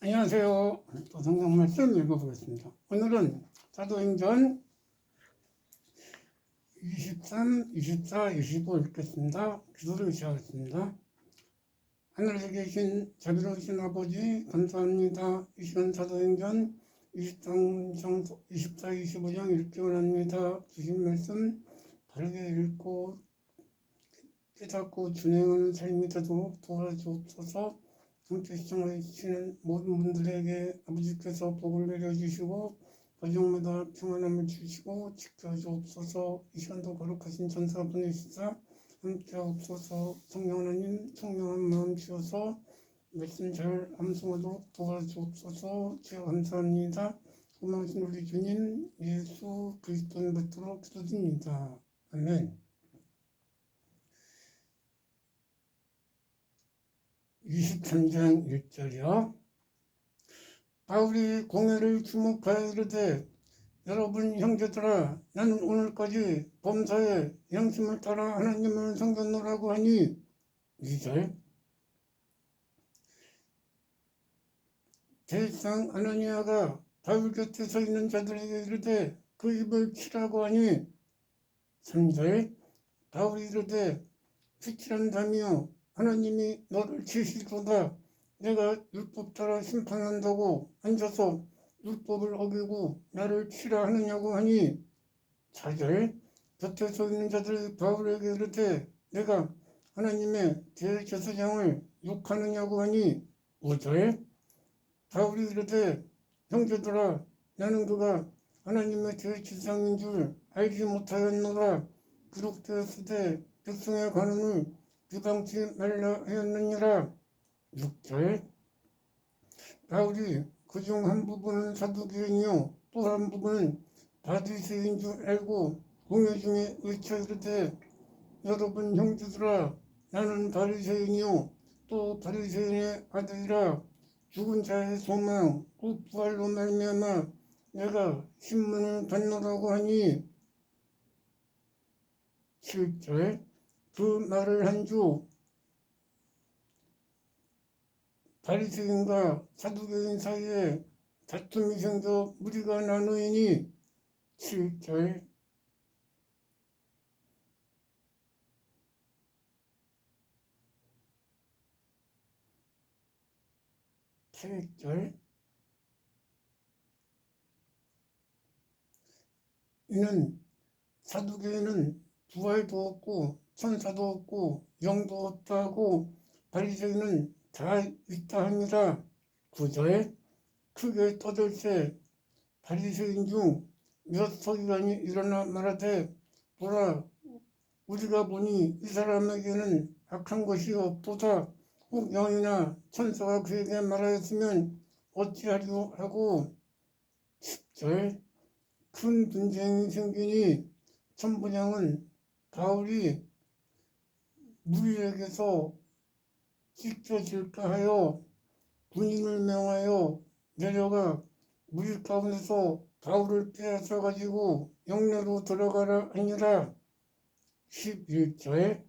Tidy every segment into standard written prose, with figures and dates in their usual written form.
안녕하세요. 또 성경 말씀 읽어보겠습니다. 오늘은 사도행전 23, 24, 25 읽겠습니다. 기도를 시작하겠습니다. 하늘에 계신 자비로우신 아버지 감사합니다. 이 시간 사도행전 23, 24, 25장 읽기 원합니다. 주신 말씀 바르게 읽고 깨닫고 준행하는 삶이 되도록 도와주옵소서. 함께 시청해주시는 모든 분들에게 아버지께서 복을 내려주시고 가정마다 평안함을 주시고 지켜주옵소서. 이 시간도 거룩하신 전사 보내시사 함께 하옵소서. 성령 하나님 청량한 마음 주셔서 말씀 잘 암송하도록 도와주옵소서. 제가 감사합니다. 고마우신 우리 주님 예수 그리스도를 받도록 기도드립니다. 아멘. 23장 1절이요. 바울이 공회를 주목하여 이르되 여러분 형제들아 나는 오늘까지 범사에 양심을 따라 하나님을 섬겼노라고 하니 2절 대상 아나니아가 바울 곁에 서 있는 자들에게 이르되 그 입을 치라고 하니 3절 바울이 이르되 피치란다며 하나님이 너를 치시도다. 내가 율법 따라 심판한다고 앉아서 율법을 어기고 나를 치라 하느냐고 하니 4절 곁에 서 있는 자들이 바울에게 이르되 내가 하나님의 대제사장을 욕하느냐고 하니 5절 바울이 이르되 형제들아 나는 그가 하나님의 대제사장인 줄 알지 못하였노라. 기록되었으되 백성의 관원을 비방치 말라 하였느니라. 6절 바울이 그중 한 부분은 사두개인이요 또 한 부분은 바리새인 줄 알고 공회 중에 외쳐 이르되 여러분 형제들아 나는 바리새인이요 또 바리새인의 아들이라 죽은 자의 소망 곧 부활로 말미암아 내가 신문을 받노라고 하니 7절 그 말을 한 주 바리새인과 사두개인 사이에 다툼이 생겨 무리가 나누이니 7절 8절 이는 사두개인은 부활도 없고 천사도 없고 영도 없다고 바리새인은 다 있다 함이라. 9절 크게 떠들세 바리새인 중 몇 서기관이 일어나 말하되 보라 우리가 보니 이 사람에게는 악한 것이 없도다. 혹 영이나 천사가 그에게 말하였으면 어찌하리요 하고 10절 큰 분쟁이 생기니 천부장은 바울이 무리에게서 찢겨질까 하여 군인을 명하여 내려가 무리 가운데서 바울을 빼앗아 가지고 영내로 들어가라 하니라. 11절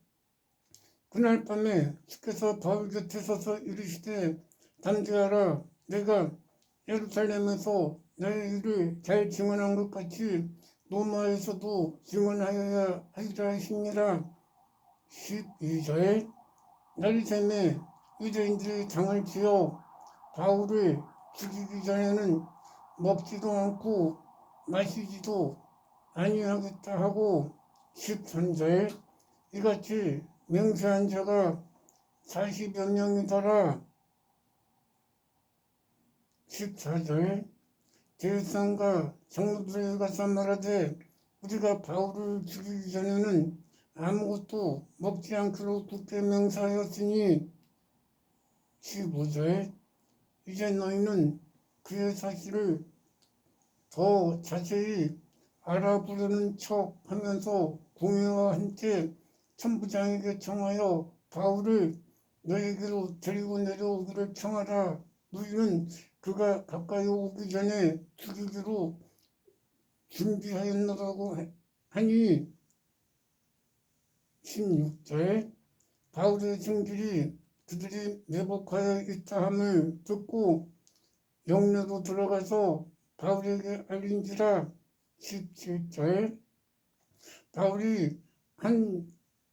그날 밤에 주께서 바울 곁에 서서 이르시되 담대하라. 내가 예루살렘에서 너의 일을 잘 증언한 것 같이 로마에서도 증언하여야 하리라 하시니라. 12절 날이 새매 유대인들이 장을 지어 바울을 죽이기 전에는 먹지도 않고 마시지도 아니하겠다 하고 13절 이같이 맹세한 자가 40여 명이더라. 14절 대상과 장로들에게 가서 말하되 우리가 바울을 죽이기 전에는 아무것도 먹지 않기로 굳게 맹세하였으니 15절 이제 너희는 그의 사실을 더 자세히 알아보려는 척 하면서 공회와 함께 천부장에게 청하여 바울을 너희에게로 데리고 내려오기를 청하라. 너희는 그가 가까이 오기 전에 죽이기로 준비하였노라고 하니 16절 바울의 증길이 그들이 매복하여 있다 함을 듣고 영내로 들어가서 바울에게 알린지라. 17절. 바울이 한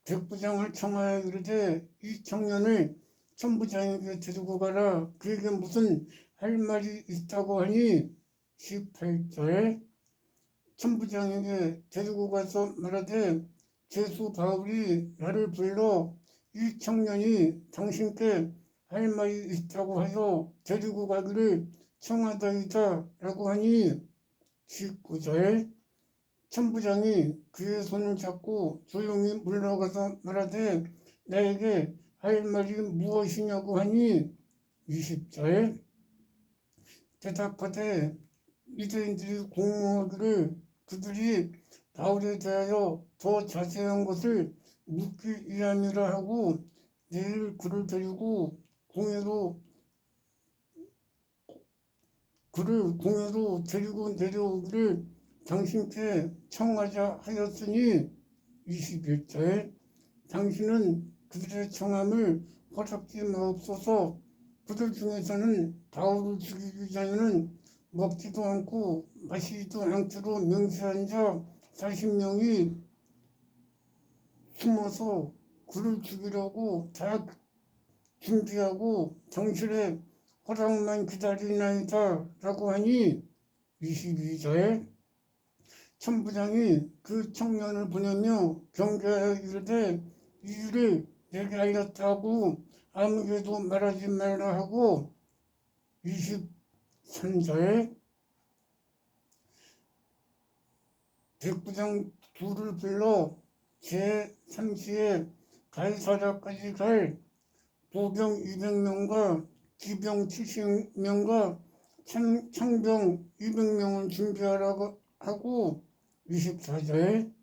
백부장을 청하여 이르되 이 청년을 천부장에게 데리고 가라. 그에게 무슨 할 말이 있다고 하니. 18절. 천부장에게 데리고 가서 말하되 제수 바울이 나를 불러 이 청년이 당신께 할 말이 있다고 하여 데리고 가기를 청하다이다 라고 하니. 19절. 천부장이 그의 손을 잡고 조용히 물러가서 말하되 나에게 할 말이 무엇이냐고 하니. 20절. 대답하되 유대인들이 공모하기를 그들이 바울에 대하여 더 자세한 것을 묻기 위함이라 하고 내일 그를 데리고 공회로 데리고 내려오기를 당신께 청하자 하였으니. 21절. 당신은 그들의 청함을 허락지 마옵소서. 그들 중에서는 바울을 죽이기 전에는 먹지도 않고 마시지도 않기로 명세한 자 40명이 숨어서 그를 죽이려고 다 준비하고 당신의 허락만 기다리나이다 라고 하니. 22절. 천부장이 그 청년을 보내며 경계하여 이르되 이 일을 내게 알렸다고 아무에게도 말하지 말라 하고. 23절. 백부장 둘을 불러 제3시에 가이사랴까지 갈 보병 200명과 기병 70명과 창병 200명을 준비하라고 하고. 24절.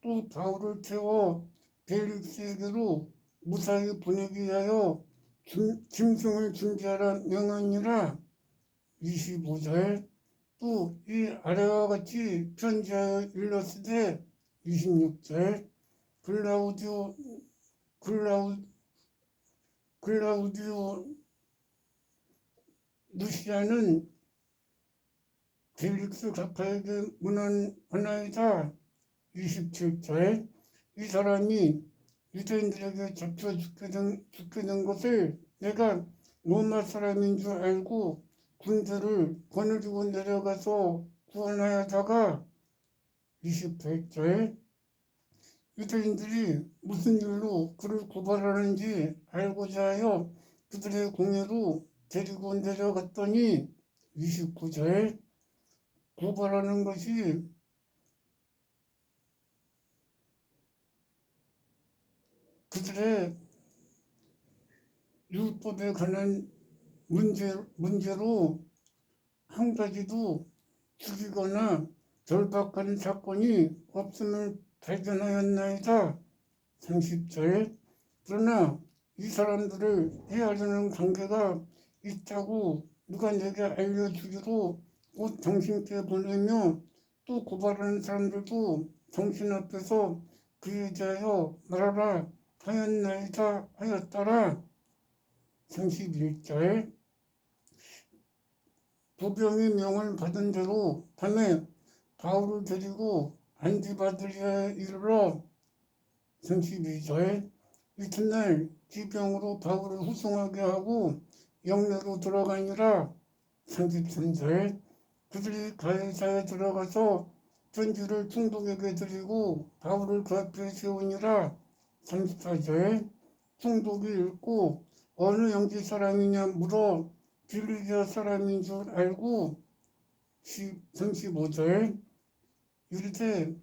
또 바울을 태워 벨릭스에게로 무사히 보내기 위하여 짐승을 준비하라 명하니라. 25절. 또 이 아래와 같이 편지하여 일렀으되. 26절. 글라우디오 루시아는 벨릭스 각하에게 문안하나이다. 27절. 이 사람이 유대인들에게 잡혀 죽게 된 것을 내가 로마 사람인 줄 알고 군대를 거느리고 내려가서 구원하여다가. 28절. 유대인들이 무슨 일로 그를 고발하는지 알고자 하여 그들의 공회로 데리고 내려갔더니. 29절. 고발하는 것이 그들의 율법에 관한 문제로 한 가지도 죽이거나 결박하는 사건이 없음을 발견하였나이다. 30절. 그러나 이 사람들을 헤아리는 관계가 있다고 누가 내게 알려주기로 곧 당신께 보내며 또 고발하는 사람들도 당신 앞에서 그에 대하여 말하라 하였나이다 하였더라. 31절. 보병의 명을 받은 대로 밤에 바울을 데리고 안디바드리아에 이르러. 32절. 이튿날 기병으로 바울을 후송하게 하고 영내로 들어가니라. 33절. 그들이 가이사에 들어가서 편지를 총독에게 드리고 바울을 그 앞에 세우니라. 34절. 총독이 읽고 어느 영지 사람이냐 물어 빌리기아 사람인 줄 알고. 35절. 이르되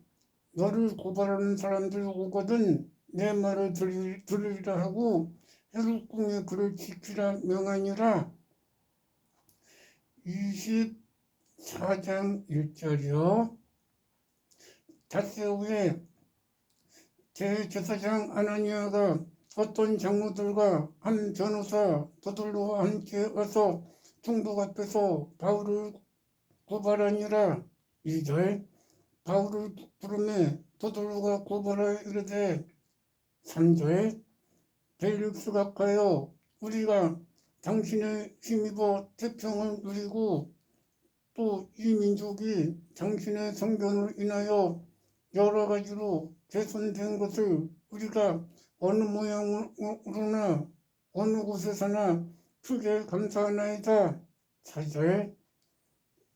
너를 고발하는 사람들 오거든 내 말을 들으리라 하고 헤롯궁에 그를 지키라 명하니라. 24장 1절이요. 닷새 후에 대제사장 아나니아가 어떤 장로들과 한 변호사 도들로와 함께 와서 총독 앞에서 바울을 고발하니라. 2절. 바울을 부르매 도들로가 고발하여 이르되. 3절. 벨릭스 각하여 우리가 당신의 힘입어 태평을 누리고 또 이 민족이 당신의 성견으로 인하여 여러 가지로 개선된 것을 우리가 어느 모양으로나 어느 곳에서나 크게 감사하나이다. 사절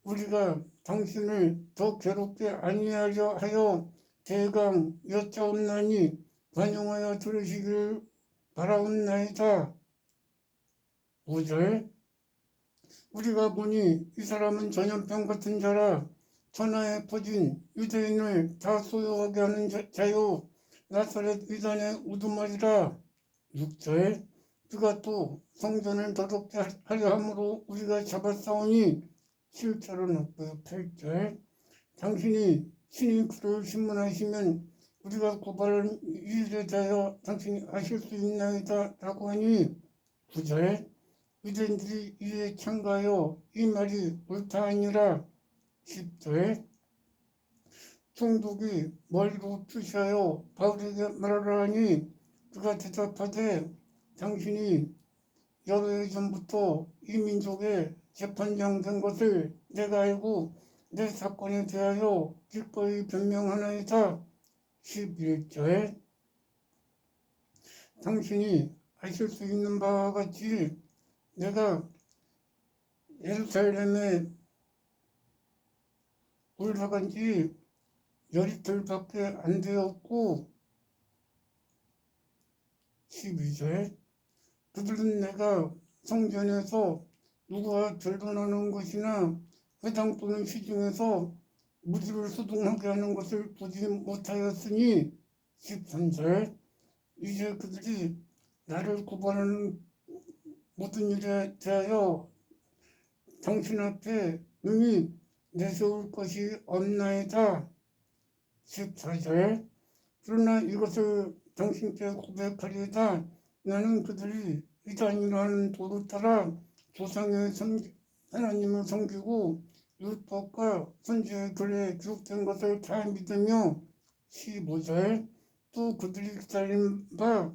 우리가 당신을 더 괴롭게 아니하려 하여 대강 여짜옵나니 관용하여 들으시기를 바라옵나이다. 5절 우리가 보니 이 사람은 전염병 같은 자라 천하에 퍼진 유대인을 다 소유하게 하는 자요 나사렛 이단의 우두머리라. 6절 그가 또 성전을 더럽게 하려 함으로 우리가 잡아싸우니 실제로는 없고요. 8절 당신이 신이 그를 신문하시면 우리가 고발하는 일에 대하여 당신이 하실 수 있나이다 라고 하니 9절 유대인들이 이에 참가하여 이 말이 옳다 아니라 10절 총독이 머리로 표시하여 바울에게 말하라 하니 그가 대답하되 당신이 여러 해 전부터 이 민족의 재판장 된 것을 내가 알고 내 사건에 대하여 기꺼이 변명하나이다. 11절 당신이 하실 수 있는 바와 같이 내가 예루살렘에 올라간 지 열이틀밖에 안 되었고 12절 그들은 내가 성전에서 누구와 결혼하는 것이나 회당 또는 시중에서 무리를 소동하게 하는 것을 보지 못하였으니 13절 이제 그들이 나를 고발하는 모든 일에 대하여 당신 앞에 능히 내세울 것이 없나이다. 14절 그러나 이것을 당신께 고백하리이다. 나는 그들이 이단이라 하는 도를 따라 조상의 하나님을 섬기고 율법과 선지의 글에 기록된 것을 다 믿으며 15절 또 그들이 기다린 바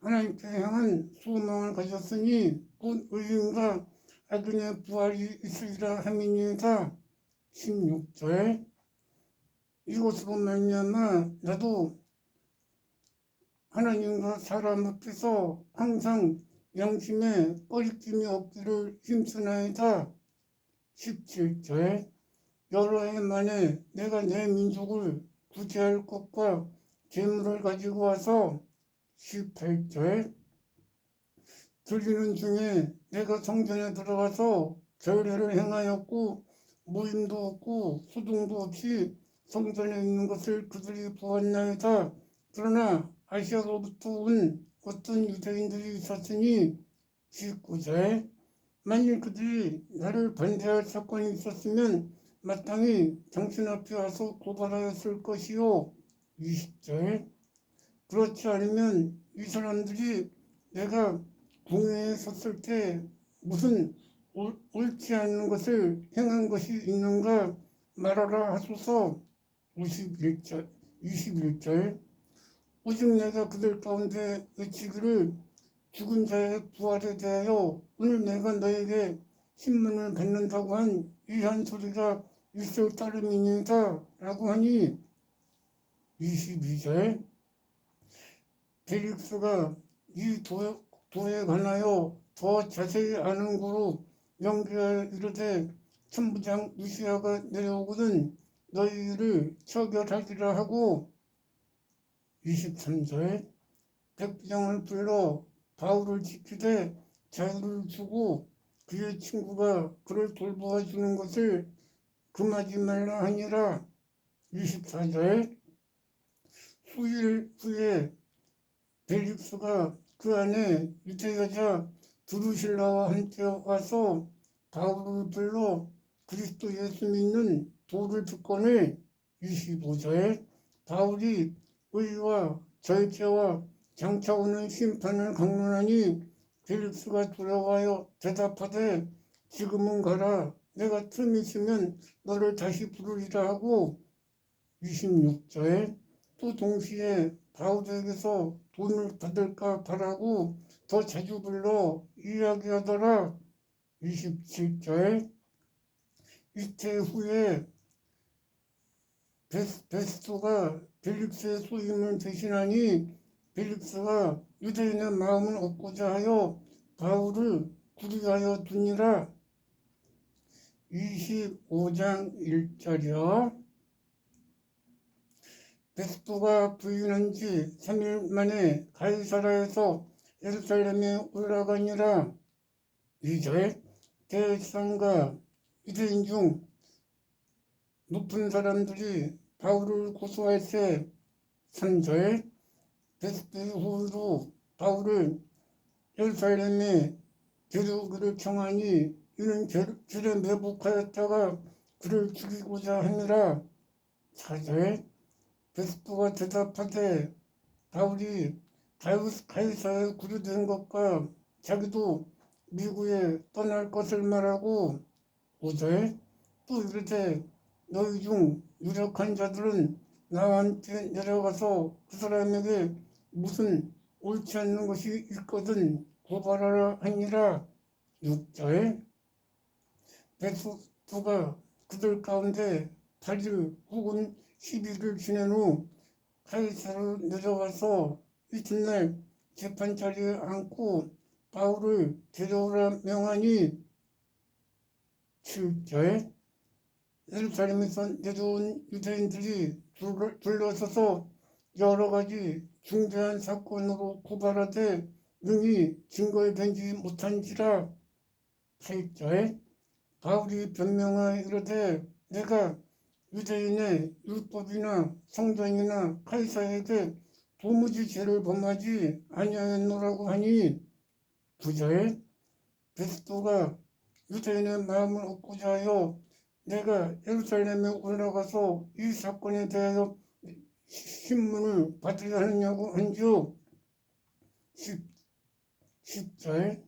하나님께 향한 소망을 가졌으니 곧 의인과 악인의 부활이 있으리라 함이니이다. 16절 이것으로 말미암아 나도 하나님과 사람 앞에서 항상 양심에 꺼리낌이 없기를 힘쓰나이다. 17절 여러 해 만에 내가 내 민족을 구제할 것과 재물을 가지고 와서 18절 들리는 중에 내가 성전에 들어가서 결례를 행하였고 모임도 없고 소동도 없이 성전에 있는 것을 그들이 보았나이다. 그러나 아시아로부터 온 어떤 유대인들이 있었으니 19절 만일 그들이 나를 반대할 사건이 있었으면 마땅히 당신 앞에 와서 고발하였을 것이요. 20절 그렇지 않으면 이 사람들이 내가 공회에 섰을 때 무슨 옳지 않은 것을 행한 것이 있는가 말하라 하소서. 21절 오직 내가 그들 가운데 외치기를 죽은 자의 부활에 대하여 오늘 내가 너에게 신문을 받는다고 한 이 한 소리가 있을 따름이니이다 라고 하니 22절 벨릭스가 이 도에 관하여 더 자세히 아는 거로 명기하여 이르되 천부장 루시아가 내려오거든 너희를 처결하리라 하고 23절 백부장을 불러 바울을 지키되 자유를 주고 그의 친구가 그를 돌보아 주는 것을 금하지 말라 하니라. 24절 수일 후에 벨릭스가 그 안에 유대 여자 두루실라와 함께 와서 바울을 불러 그리스도 예수 믿는 도를 듣거늘 25절 바울이 의와 절제와 장차 오는 심판을 강론하니 벨릭스가 두려워하여 대답하되 지금은 가라 내가 틈이 있으면 너를 다시 부르리라 하고 26절 또 동시에 바울에게서 돈을 받을까 바라고 더 자주 불러 이야기하더라. 27절. 이때 후에 베스토가 벨릭스의 소임을 대신하니 벨릭스가 유대인의 마음을 얻고자 하여 바울을 구리하여 두니라. 25장 1절이요. 베스토가 부인한 지 3일 만에 가이사라에서 예루살렘에 올라가니라. 2절. 대제사장과 유대인 중 높은 사람들이 바울을 고소할세. 3절. 베스토의 후로 바울을 예루살렘에 데려오기를 청하니 이는 길에 매복하였다가 그를 죽이고자 하느라. 4절. 베스토가 대답하되 바울이 가이사에 구류된 것과 자기도 미국에 떠날 것을 말하고. 5절. 또 이르되 너희 중 유력한 자들은 나와 함께 내려가서 그 사람에게 무슨 옳지 않는 것이 있거든 고발하라 하니라. 6절. 베스토가 그들 가운데 8일 혹은 10일을 지낸 후 가이사르 내려가서 이튿날 재판자리에 앉고 바울을 데려오라 명하니. 7절. 예루살렘에서 내려온 유대인들이 둘러서서 여러 가지 중대한 사건으로 고발하되 능히 증거에 댄지 못한지라. 8절. 바울이 변명하여 이르되 내가 유대인의 율법이나 성전이나 카이사에게 도무지 죄를 범하지 아니하였노라고 하니. 9절. 베스토가 유대인의 마음을 얻고자 하여 내가 예루살렘에 올라가서 이 사건에 대하여 신문을 받으려 하느냐고 한즉. 10절.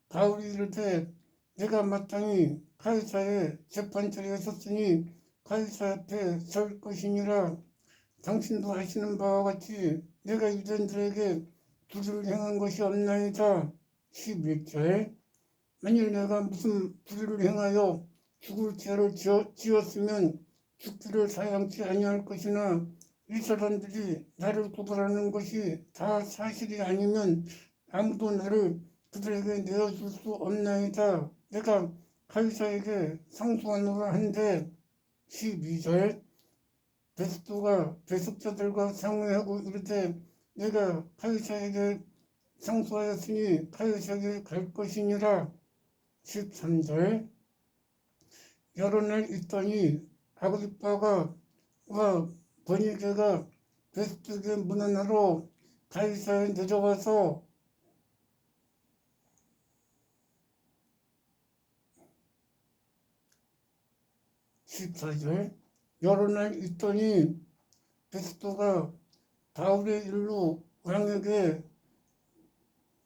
바울이 이르되 내가 마땅히 카이사의 재판자리에 섰으니 카이사 앞에 설 것이니라. 당신도 아시는 바와 같이 내가 유대인들에게 불의를 행한 것이 없나이다. 11절. 만일 내가 무슨 불의를 행하여 죽을 죄를 지었으면 죽기를 사양치 아니할 것이나 이 사람들이 나를 고발하는 것이 다 사실이 아니면 아무도 나를 그들에게 내어줄 수 없나이다. 내가 가이사에게 상소하노라 한데. 12절. 베스토가 배석자들과 상의하고 이르되 내가 가이사에게 상소하였으니 가이사에게 갈 것이니라. 13절. 여러 날 있더니 아그리빠가 와 버니게가 베스토에게 문안하러 가이사에 내려와서. 14절. 여러 날 있더니 베스토가 바울의 일로 왕에게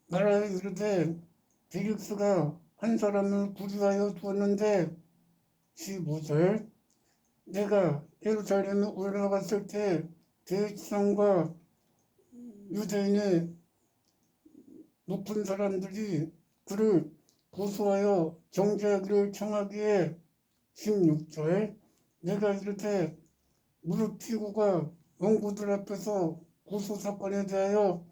말하여 이르되 벨릭스가 한 사람을 구류하여 두었는데. 15절. 내가 예루살렘에 올라갔을 때 대제사장과 유대인의 높은 사람들이 그를 고소하여 정죄하기를 청하기에. 16절. 내가 이르되 무릎 피고가 원고들 앞에서 고소사건에 대하여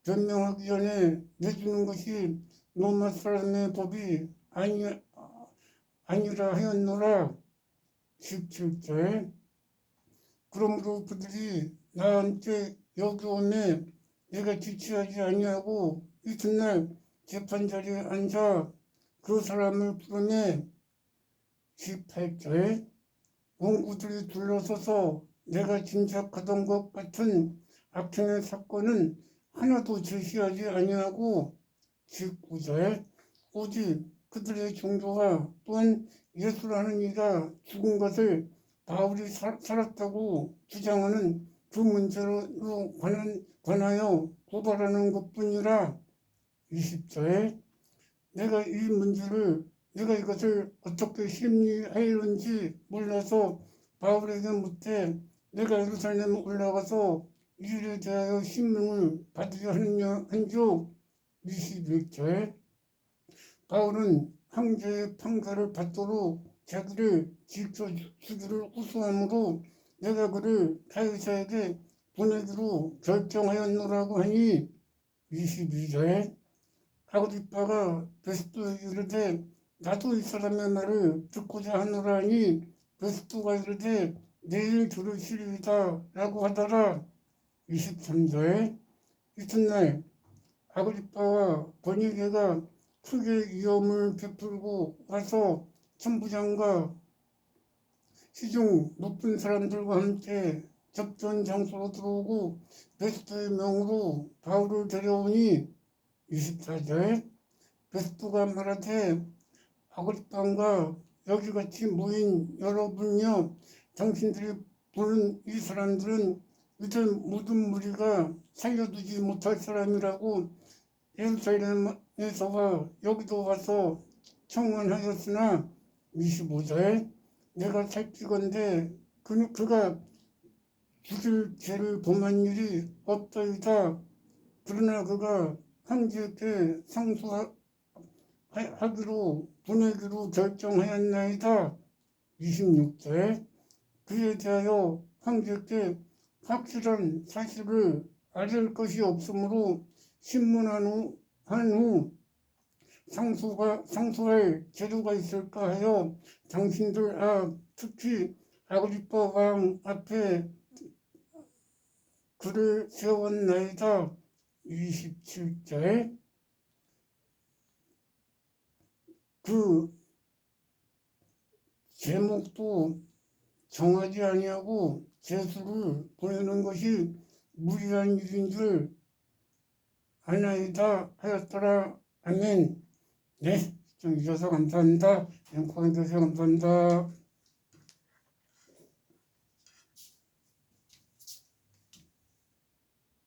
변명하기 전에 내주는 것이 로마 사람의 법이 아니라 하였노라. 17절. 그러므로 그들이 나와 함께 여기 오매 내가 지체하지 아니하고 이튿날 재판자리에 앉아 그 사람을 부르매. 18절. 원고들이 둘러서서 내가 짐작하던 것 같은 악행의 사건은 하나도 제시하지 아니하고. 19절. 오직 그들의 종교가 또한 예수라는 이가 죽은 것을 바울이 살았다고 주장하는 그 문제로 관하여 고발하는 것뿐이라. 20절. 내가 이것을 어떻게 심리하였는지 몰라서 바울에게 묻되 내가 예루살렘에 올라가서 이 일에 대하여 신문을 받으려 하느냐 한즉. 21절 바울은 황제의 판결을 받도록 자기를 지켜주기를 호소함으로 내가 그를 가이사에게 보내기로 결정하였노라고 하니 22절 아그리빠가 베스토에게 이르되 나도 이 사람의 말을 듣고자 하노라 하니 베스토가 이르되 내일 들으시리이다 라고 하더라. 23절 이튿날 아그리빠와 버니게가 크게 위험을 베풀고 와서 천부장과 시중 높은 사람들과 함께 접전 장소로 들어오고 베스토의 명으로 바울을 데려오니 24절 베스토가 말하되 아그리빠가 여기같이 모인 여러분이여 당신들이 보는 이 사람들은 이들 모든 무리가 살려두지 못할 사람이라고 예루살렘에서와 여기도 와서 청원하였으나 25절 내가 살피건대 그가 죽일 죄를 범한 일이 없더이다. 그러나 그가 황제께 상소하기로 보내기로 결정하였나이다. 26절 그에 대하여 황제께 확실한 사실을 알릴 것이 없으므로 신문한 후 상소할 재료가 있을까 하여 당신들 특히 아그리빠 왕 앞에 글을 세웠나이다. 27절 그 제목도 정하지 아니하고 제수를 보내는 것이 무리한 일인 줄 아나이다 하였더라. 아멘. 네, 시청해주셔서 감사합니다. 앵커해 주셔서 감사합니다.